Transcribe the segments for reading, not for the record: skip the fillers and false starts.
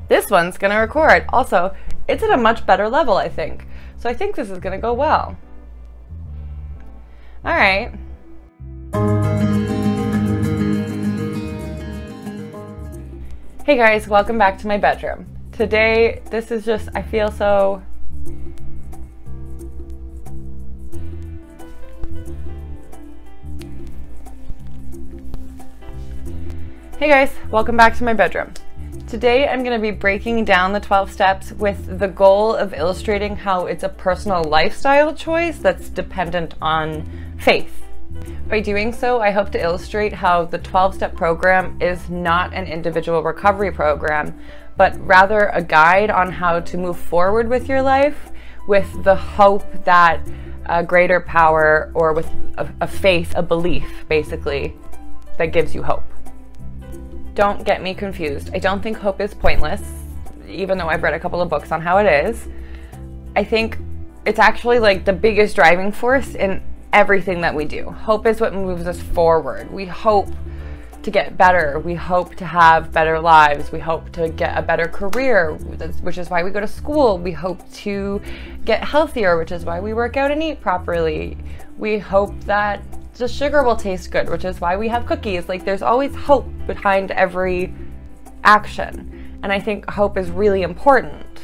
This one's gonna record. Also, it's at a much better level, I think. So I think this is gonna go well. All right. Hey guys, welcome back to my bedroom. Today, this is just, I feel so... Hey guys, welcome back to my bedroom. Today I'm going to be breaking down the 12 steps with the goal of illustrating how it's a personal lifestyle choice that's dependent on faith. By doing so, I hope to illustrate how the 12-step program is not an individual recovery program, but rather a guide on how to move forward with your life with the hope that a greater power, or with a faith, a belief, basically, that gives you hope. Don't get me confused. I don't think hope is pointless, even though I've read a couple of books on how it is. I think it's actually like the biggest driving force in everything that we do. Hope is what moves us forward. We hope to get better. We hope to have better lives. We hope to get a better career, which is why we go to school. We hope to get healthier, which is why we work out and eat properly. We hope that the sugar will taste good, which is why we have cookies. Like, there's always hope behind every action. And I think hope is really important.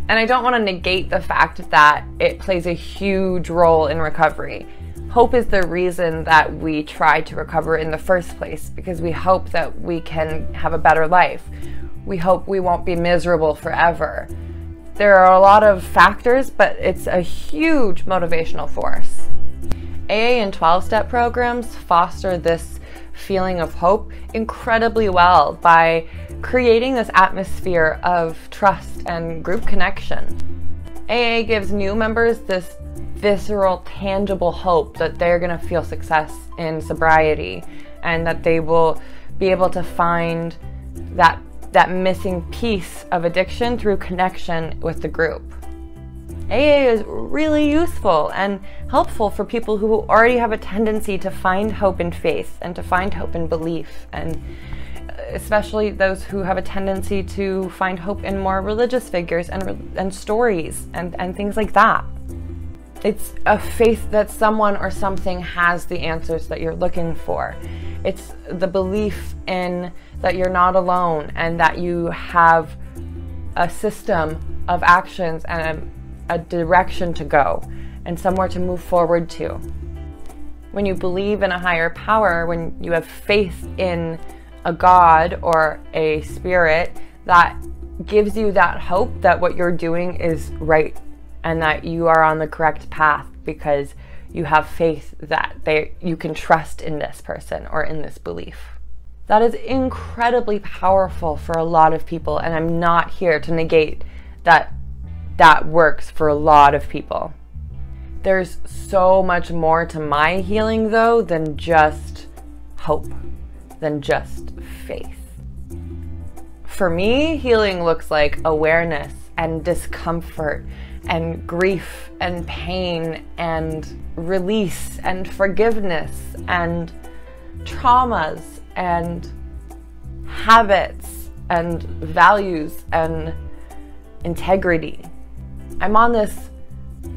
And I don't want to negate the fact that it plays a huge role in recovery. Hope is the reason that we try to recover in the first place, because we hope that we can have a better life. We hope we won't be miserable forever. There are a lot of factors, but it's a huge motivational force. AA and 12-step programs foster this feeling of hope incredibly well by creating this atmosphere of trust and group connection. AA gives new members this visceral, tangible hope that they're going to feel success in sobriety and that they will be able to find that missing piece of addiction through connection with the group. AA is really useful and helpful for people who already have a tendency to find hope in faith and to find hope in belief, and especially those who have a tendency to find hope in more religious figures and stories and things like that. It's a faith that someone or something has the answers that you're looking for. It's the belief in that you're not alone and that you have a system of actions and a direction to go and somewhere to move forward to. When you believe in a higher power, when you have faith in a God or a spirit, that gives you that hope that what you're doing is right and that you are on the correct path because you have faith that you can trust in this person or in this belief. That is incredibly powerful for a lot of people, and I'm not here to negate that works for a lot of people. There's so much more to my healing, though, than just hope, than just faith. For me, healing looks like awareness and discomfort and grief and pain and release and forgiveness and traumas and habits and values and integrity. I'm on this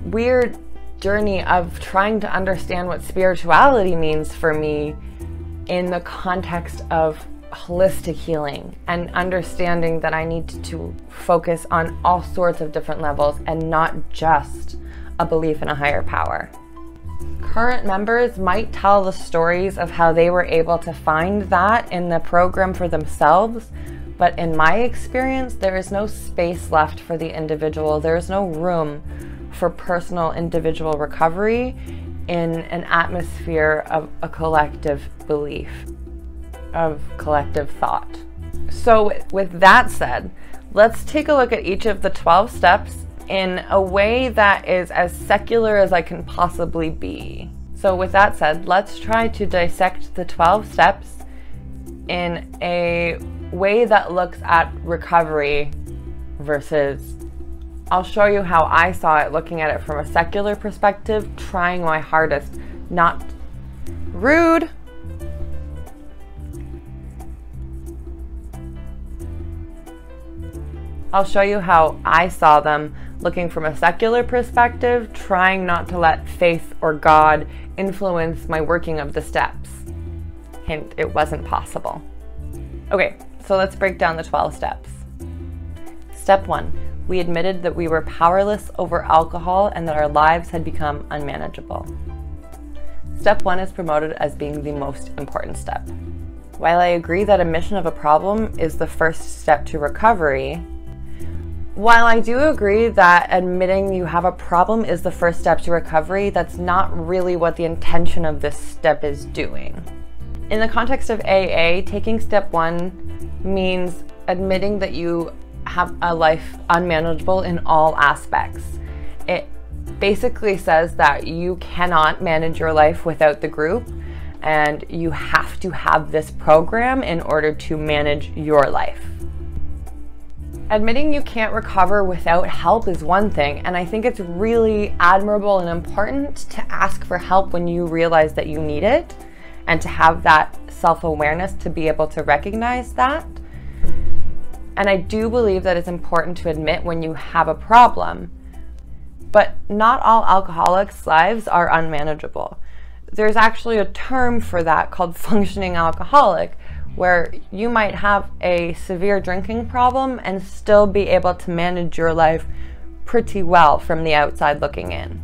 weird journey of trying to understand what spirituality means for me in the context of holistic healing and understanding that I need to focus on all sorts of different levels and not just a belief in a higher power. Current members might tell the stories of how they were able to find that in the program for themselves, but in my experience, there is no space left for the individual. There is no room for personal individual recovery in an atmosphere of a collective belief, of collective thought. So with that said, let's take a look at each of the 12 steps in a way that is as secular as I can possibly be. So with that said, let's try to dissect the 12 steps in a way that looks at recovery versus, I'll show you how I saw it looking at it from a secular perspective, trying my hardest not rude. I'll show you how I saw them looking from a secular perspective, trying not to let faith or God influence my working of the steps. Hint, it wasn't possible. Okay, so let's break down the 12 steps. Step 1, we admitted that we were powerless over alcohol and that our lives had become unmanageable. Step 1 is promoted as being the most important step. While I agree that admission of a problem is the first step to recovery, while I do agree that admitting you have a problem is the first step to recovery, that's not really what the intention of this step is doing. In the context of AA, taking step 1 means admitting that you have a life unmanageable in all aspects. It basically says that you cannot manage your life without the group, and you have to have this program in order to manage your life. Admitting you can't recover without help is one thing, and I think it's really admirable and important to ask for help when you realize that you need it, and to have that self-awareness to be able to recognize that. And I do believe that it's important to admit when you have a problem, but not all alcoholics' lives are unmanageable. There's actually a term for that called functioning alcoholic, where you might have a severe drinking problem and still be able to manage your life pretty well from the outside looking in.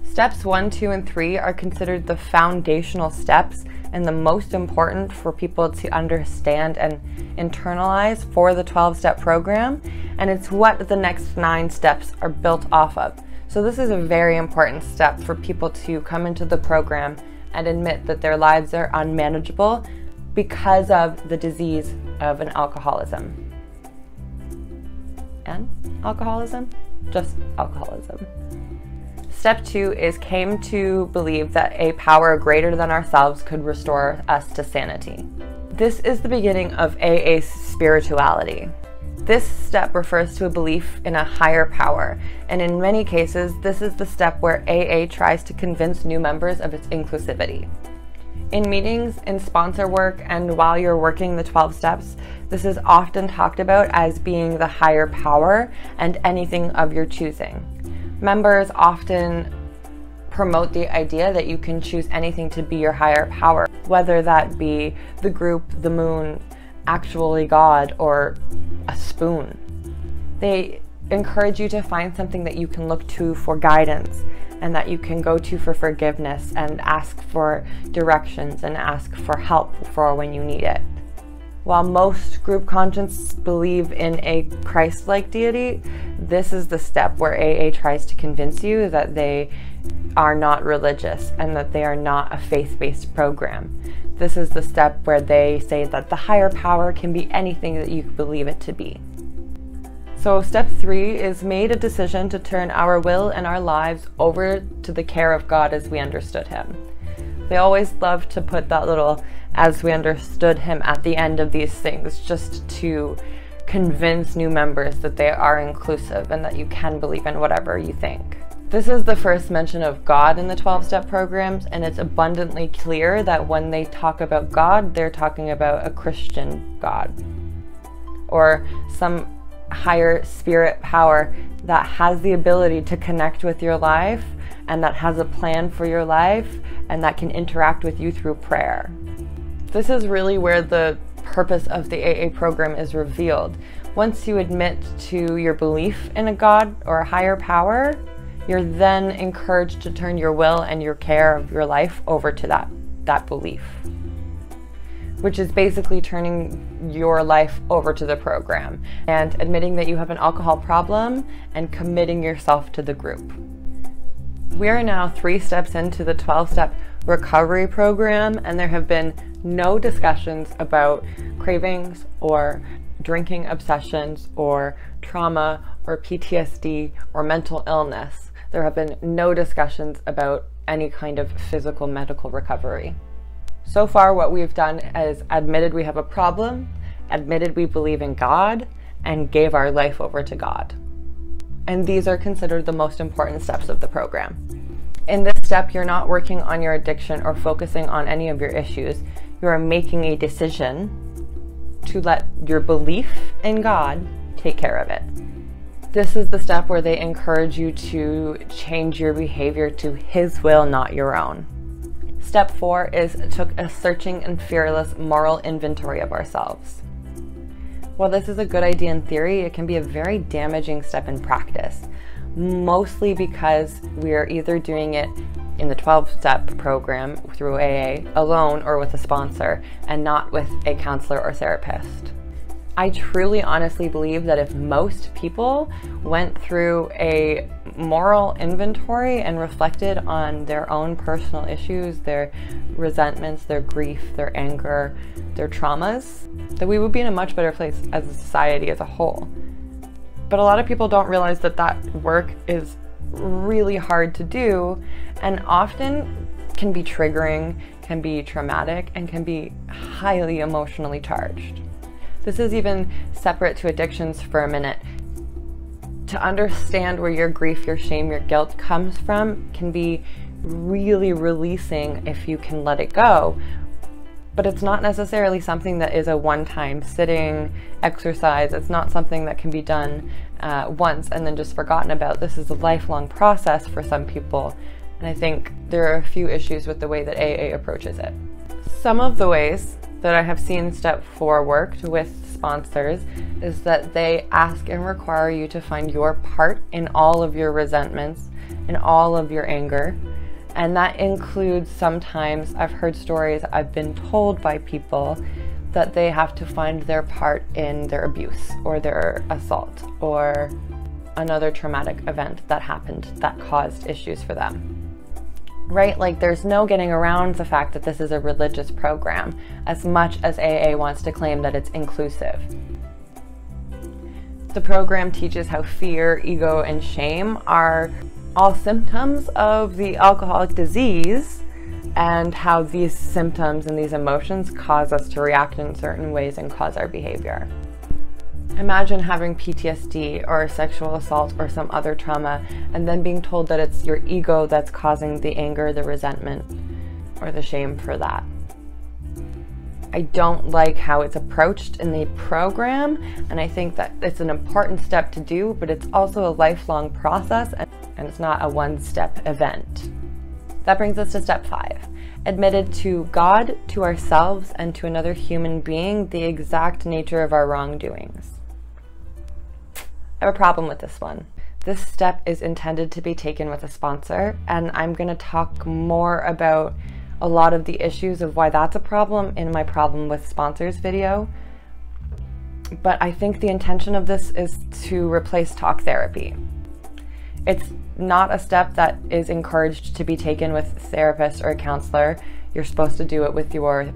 Steps 1, 2, and 3 are considered the foundational steps and the most important for people to understand and internalize for the 12-step program, and it's what the next 9 steps are built off of. So this is a very important step for people to come into the program and admit that their lives are unmanageable because of the disease of an alcoholism. And alcoholism? Just alcoholism. Step 2 is came to believe that a power greater than ourselves could restore us to sanity. This is the beginning of AA spirituality. This step refers to a belief in a higher power, and in many cases, this is the step where AA tries to convince new members of its inclusivity. In meetings, in sponsor work, and while you're working the 12 steps, this is often talked about as being the higher power and anything of your choosing. Members often promote the idea that you can choose anything to be your higher power, whether that be the group, the moon, actually God, or a spoon. They encourage you to find something that you can look to for guidance and that you can go to for forgiveness and ask for directions and ask for help for when you need it. While most group conscience believe in a Christ-like deity, this is the step where AA tries to convince you that they are not religious and that they are not a faith-based program. This is the step where they say that the higher power can be anything that you believe it to be. So step 3 is made a decision to turn our will and our lives over to the care of God as we understood him. They always love to put that little "as we understood him" at the end of these things, just to convince new members that they are inclusive and that you can believe in whatever you think. This is the first mention of God in the 12-step programs, and it's abundantly clear that when they talk about God, they're talking about a Christian God or some higher spirit power that has the ability to connect with your life and that has a plan for your life and that can interact with you through prayer. This is really where the purpose of the AA program is revealed. Once you admit to your belief in a God or a higher power, you're then encouraged to turn your will and your care of your life over to that belief, which is basically turning your life over to the program and admitting that you have an alcohol problem and committing yourself to the group. We are now 3 steps into the 12-step recovery program, and there have been no discussions about cravings or drinking obsessions or trauma or PTSD or mental illness. There have been no discussions about any kind of physical medical recovery. So far, what we've done is admitted we have a problem, admitted we believe in God, and gave our life over to God. And these are considered the most important steps of the program. In this step, you're not working on your addiction or focusing on any of your issues. You are making a decision to let your belief in God take care of it. This is the step where they encourage you to change your behavior to His will, not your own. Step 4 is took a searching and fearless moral inventory of ourselves. While this is a good idea in theory, it can be a very damaging step in practice, mostly because we are either doing it in the 12-step program through AA alone or with a sponsor, and not with a counselor or therapist. I truly honestly believe that if most people went through a moral inventory and reflected on their own personal issues, their resentments, their grief, their anger, their traumas, that we would be in a much better place as a society as a whole. But a lot of people don't realize that that work is really hard to do and often can be triggering, can be traumatic, and can be highly emotionally charged. This is even separate to addictions for a minute. To understand where your grief, your shame, your guilt comes from can be really releasing if you can let it go. But it's not necessarily something that is a one-time sitting exercise. It's not something that can be done once and then just forgotten about. This is a lifelong process for some people. And I think there are a few issues with the way that AA approaches it. Some of the ways that I have seen step 4 worked with sponsors is that they ask and require you to find your part in all of your resentments and all of your anger. And that includes sometimes, I've heard stories, I've been told by people that they have to find their part in their abuse or their assault or another traumatic event that happened that caused issues for them. Right? Like, there's no getting around the fact that this is a religious program, as much as AA wants to claim that it's inclusive. The program teaches how fear, ego, and shame are all symptoms of the alcoholic disease, and how these symptoms and these emotions cause us to react in certain ways and cause our behavior. Imagine having PTSD or sexual assault or some other trauma and then being told that it's your ego that's causing the anger, the resentment, or the shame for that. I don't like how it's approached in the program, and I think that it's an important step to do, but it's also a lifelong process and it's not a one-step event. That brings us to step 5. Admitted to God, to ourselves, and to another human being the exact nature of our wrongdoings. I have a problem with this one. This step is intended to be taken with a sponsor, and I'm going to talk more about a lot of the issues of why that's a problem in my problem with sponsors video. But I think the intention of this is to replace talk therapy. It's not a step that is encouraged to be taken with a therapist or a counselor. You're supposed to do it with your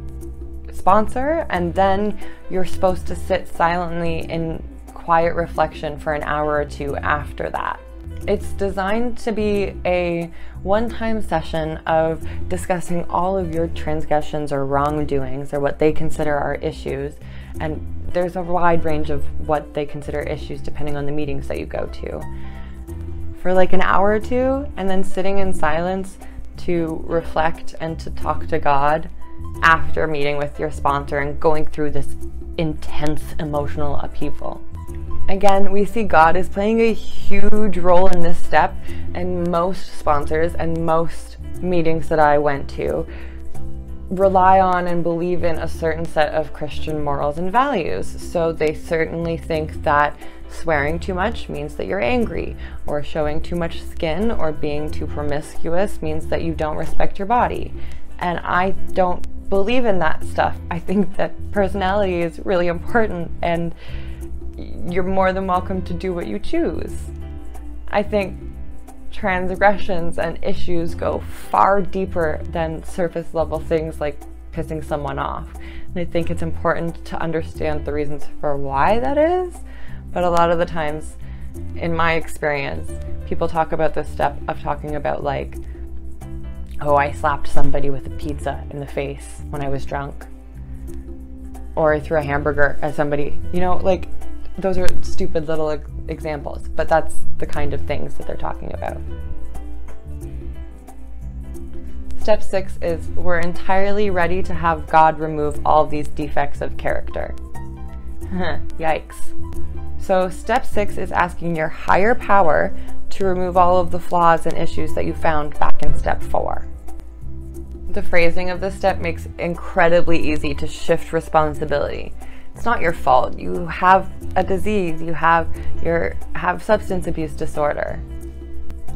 sponsor, and then you're supposed to sit silently in quiet reflection for an hour or 2 after that. It's designed to be a one-time session of discussing all of your transgressions or wrongdoings, or what they consider are issues, and there's a wide range of what they consider issues depending on the meetings that you go to, for like an hour or 2, and then sitting in silence to reflect and to talk to God after meeting with your sponsor and going through this intense emotional upheaval. Again, we see God is playing a huge role in this step, and most sponsors and most meetings that I went to rely on and believe in a certain set of Christian morals and values. So they certainly think that swearing too much means that you're angry, or showing too much skin or being too promiscuous means that you don't respect your body. And I don't believe in that stuff. I think that personality is really important, and you're more than welcome to do what you choose. I think transgressions and issues go far deeper than surface level things like pissing someone off. And I think it's important to understand the reasons for why that is. But a lot of the times, in my experience, people talk about this step of talking about like, oh, I slapped somebody with a pizza in the face when I was drunk. Or I threw a hamburger at somebody. You know, like, those are stupid little examples, but that's the kind of things that they're talking about. Step 6 is we're entirely ready to have God remove all these defects of character. Yikes. So step 6 is asking your higher power to remove all of the flaws and issues that you found back in step 4. The phrasing of this step makes it incredibly easy to shift responsibility. It's not your fault. You have a disease. You have substance abuse disorder.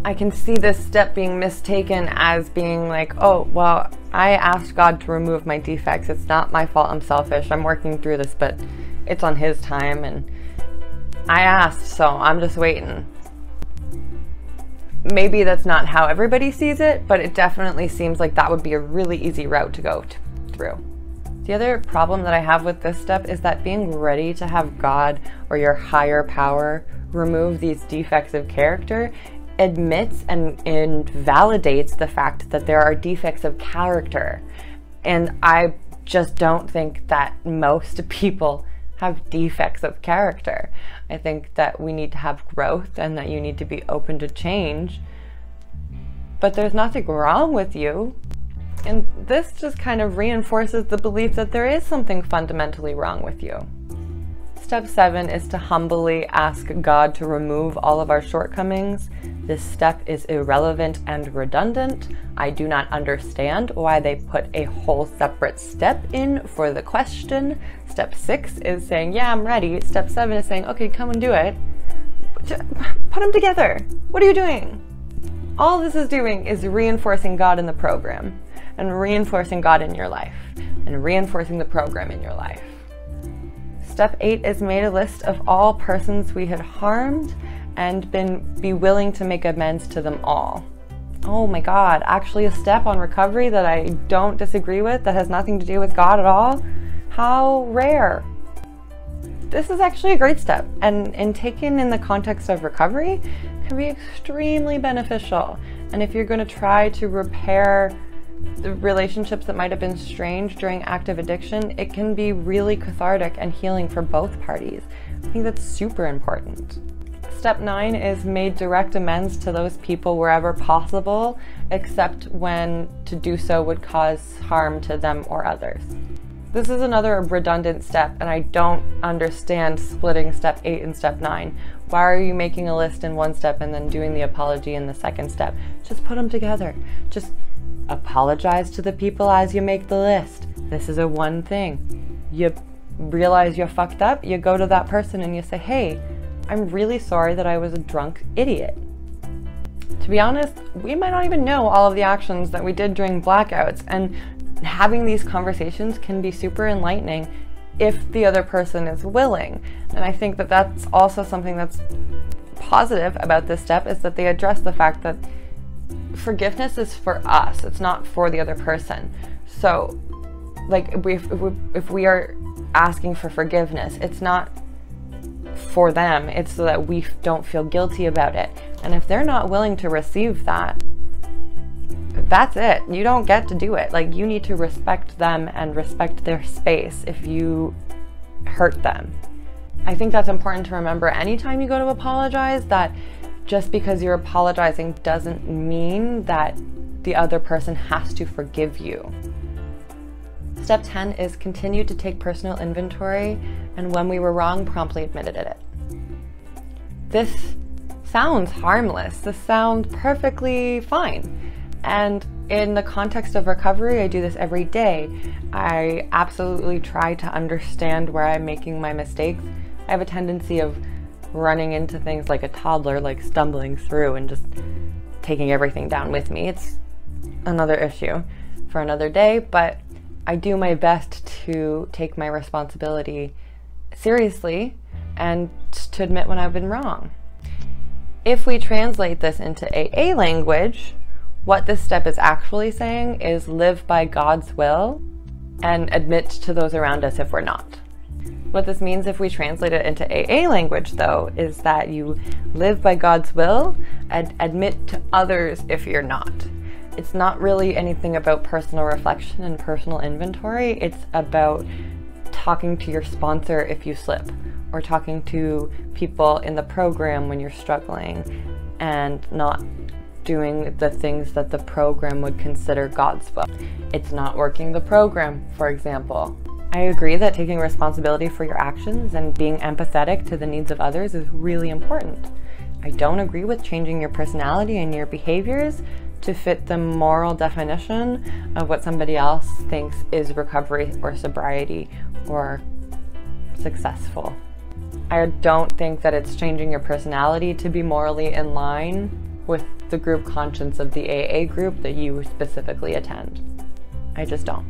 I can see this step being mistaken as being like, oh, well, I asked God to remove my defects. It's not my fault. I'm selfish. I'm working through this, but it's on His time, and I asked, so I'm just waiting. Maybe that's not how everybody sees it, but it definitely seems like that would be a really easy route to go through. The other problem that I have with this step is that being ready to have God or your higher power remove these defects of character admits and validates the fact that there are defects of character. And I just don't think that most people have defects of character. I think that we need to have growth and that you need to be open to change. But there's nothing wrong with you. And this just kind of reinforces the belief that there is something fundamentally wrong with you. Step 7 is to humbly ask God to remove all of our shortcomings. This step is irrelevant and redundant. I do not understand why they put a whole separate step in for the question. Step 6 is saying, yeah, I'm ready. Step 7 is saying, okay, come and do it. Put them together. What are you doing? All this is doing is reinforcing God in the program, and reinforcing God in your life, and reinforcing the program in your life. Step 8 is made a list of all persons we had harmed and be willing to make amends to them all. Oh my God, actually a step on recovery that I don't disagree with, that has nothing to do with God at all? How rare. This is actually a great step, and taken in the context of recovery can be extremely beneficial. And if you're going to try to repair the relationships that might have been strained during active addiction, it can be really cathartic and healing for both parties. I think that's super important. Step 9 is made direct amends to those people wherever possible, except when to do so would cause harm to them or others. This is another redundant step, and I don't understand splitting step 8 and step 9. Why are you making a list in one step and then doing the apology in the second step? Just put them together. Just apologize to the people as you make the list. This is a one thing. You realize you fucked up, you go to that person and you say, hey, I'm really sorry that I was a drunk idiot. To be honest, we might not even know all of the actions that we did during blackouts, and having these conversations can be super enlightening if the other person is willing. And I think that that's also something that's positive about this step, is that they address the fact that forgiveness is for us, it's not for the other person. So like if we are asking for forgiveness, it's not for them, it's so that we don't feel guilty about it. And if they're not willing to receive that, that's it. You don't get to do it. Like, you need to respect them and respect their space if you hurt them. I think that's important to remember anytime you go to apologize, that just because you're apologizing doesn't mean that the other person has to forgive you. Step 10 is continue to take personal inventory, and when we were wrong, promptly admitted it. This sounds harmless. This sounds perfectly fine. And in the context of recovery, I do this every day. I absolutely try to understand where I'm making my mistakes. I have a tendency of running into things like a toddler, like stumbling through and just taking everything down with me. It's another issue for another day, but I do my best to take my responsibility seriously and to admit when I've been wrong. If we translate this into AA language, what this step is actually saying is live by God's will and admit to those around us if we're not. What this means, if we translate it into AA language, though, is that you live by God's will and admit to others if you're not. It's not really anything about personal reflection and personal inventory. It's about talking to your sponsor if you slip, or talking to people in the program when you're struggling and not doing the things that the program would consider God's will. It's not working the program, for example. I agree that taking responsibility for your actions and being empathetic to the needs of others is really important. I don't agree with changing your personality and your behaviors to fit the moral definition of what somebody else thinks is recovery or sobriety or successful. I don't think that it's changing your personality to be morally in line with the group conscience of the AA group that you specifically attend. I just don't.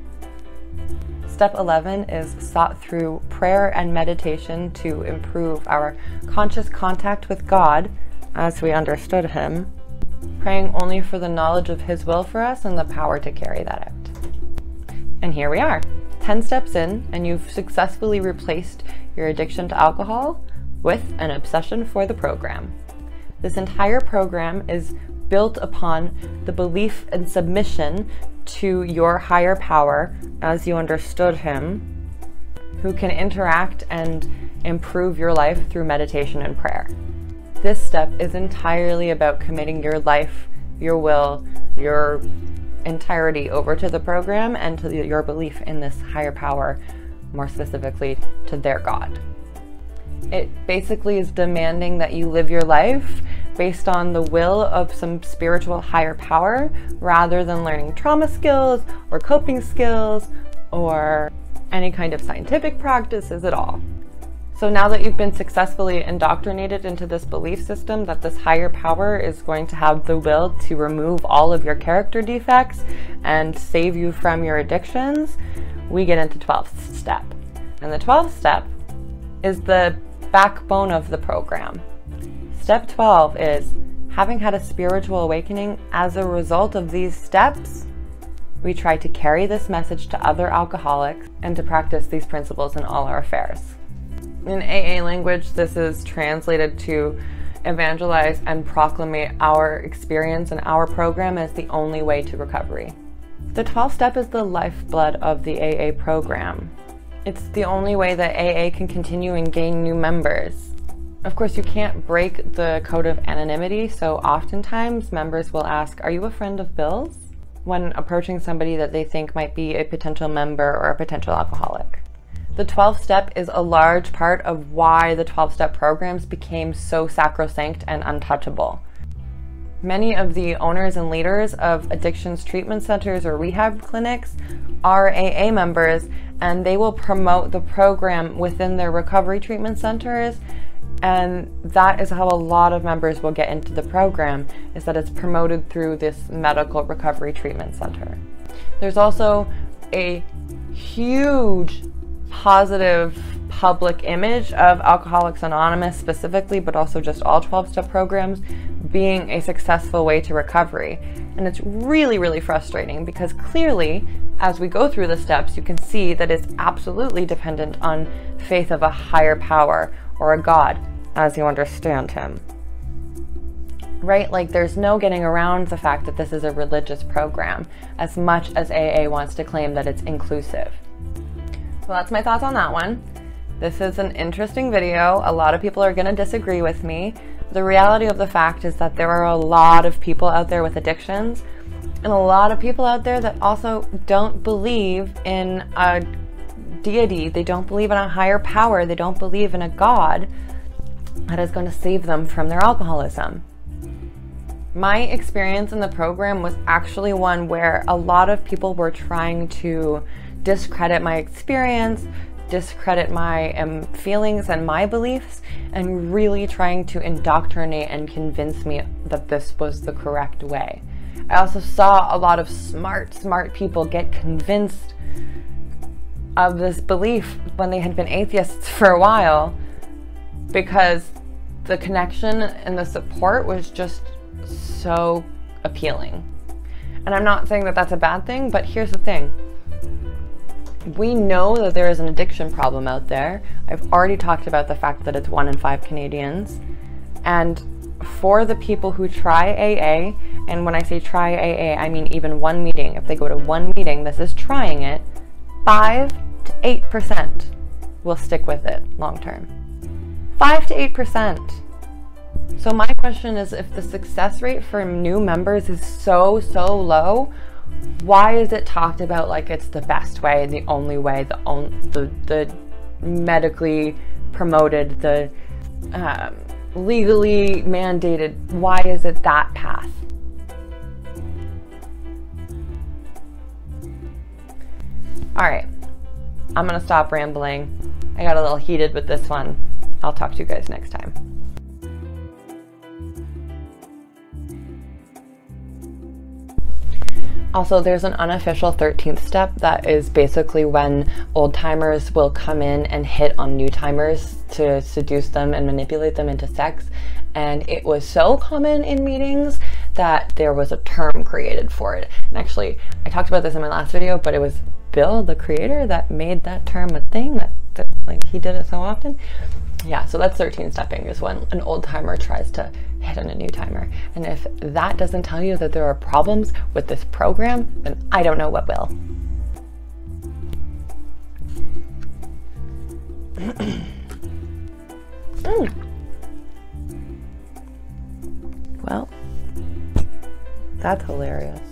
Step 11 is sought through prayer and meditation to improve our conscious contact with God as we understood Him, praying only for the knowledge of His will for us and the power to carry that out. And here we are, 10 steps in, and you've successfully replaced your addiction to alcohol with an obsession for the program. This entire program is built upon the belief and submission to your higher power as you understood Him, who can interact and improve your life through meditation and prayer. This step is entirely about committing your life, your will, your entirety over to the program and to your belief in this higher power, more specifically to their God. It basically is demanding that you live your life based on the will of some spiritual higher power rather than learning trauma skills or coping skills or any kind of scientific practices at all. So now that you've been successfully indoctrinated into this belief system that this higher power is going to have the will to remove all of your character defects and save you from your addictions, we get into 12th step. And the 12th step is the backbone of the program. Step 12 is, having had a spiritual awakening as a result of these steps, we try to carry this message to other alcoholics and to practice these principles in all our affairs. In AA language, this is translated to evangelize and proclamate our experience and our program as the only way to recovery. The 12th step is the lifeblood of the AA program. It's the only way that AA can continue and gain new members. Of course, you can't break the code of anonymity, so oftentimes members will ask, "Are you a friend of Bill's?" when approaching somebody that they think might be a potential member or a potential alcoholic. The 12th step is a large part of why the 12-step programs became so sacrosanct and untouchable. Many of the owners and leaders of addictions treatment centers or rehab clinics are AA members, and they will promote the program within their recovery treatment centers, and that is how a lot of members will get into the program, is that it's promoted through this medical recovery treatment center. There's also a huge positive public image of Alcoholics Anonymous specifically, but also just all 12-step programs being a successful way to recovery. And it's really, really frustrating because clearly, as we go through the steps, you can see that it's absolutely dependent on faith of a higher power or a God as you understand Him. Right? Like, there's no getting around the fact that this is a religious program, as much as AA wants to claim that it's inclusive. So that's my thoughts on that one. This is an interesting video. A lot of people are going to disagree with me. The reality of the fact is that there are a lot of people out there with addictions, and a lot of people out there that also don't believe in a deity. They don't believe in a higher power. They don't believe in a God that is going to save them from their alcoholism. My experience in the program was actually one where a lot of people were trying to discredit my experience, discredit my feelings and my beliefs, and really trying to indoctrinate and convince me that this was the correct way. I also saw a lot of smart people get convinced of this belief when they had been atheists for a while, because the connection and the support was just so appealing. And I'm not saying that that's a bad thing, but here's the thing. We know that there is an addiction problem out there. I've already talked about the fact that it's 1 in 5 Canadians. And for the people who try AA, and when I say try AA, I mean even one meeting. If they go to one meeting, this is trying it, 5 to 8% will stick with it long term. 5 to 8%. So my question is, if the success rate for new members is so low, Why is it talked about like it's the best way, the only way, the medically promoted, the legally mandated? Why is it that path? All right, I'm gonna stop rambling. I got a little heated with this one. I'll talk to you guys next time. Also, there's an unofficial 13th step that is basically when old timers will come in and hit on new timers to seduce them and manipulate them into sex. And it was so common in meetings that there was a term created for it. And actually, I talked about this in my last video, but it was Bill, the creator, that made that term a thing, that like he did it so often. Yeah, so that's 13 stepping, is when an old timer tries to hit on a new timer. And if that doesn't tell you that there are problems with this program, then I don't know what will. Well, that's hilarious.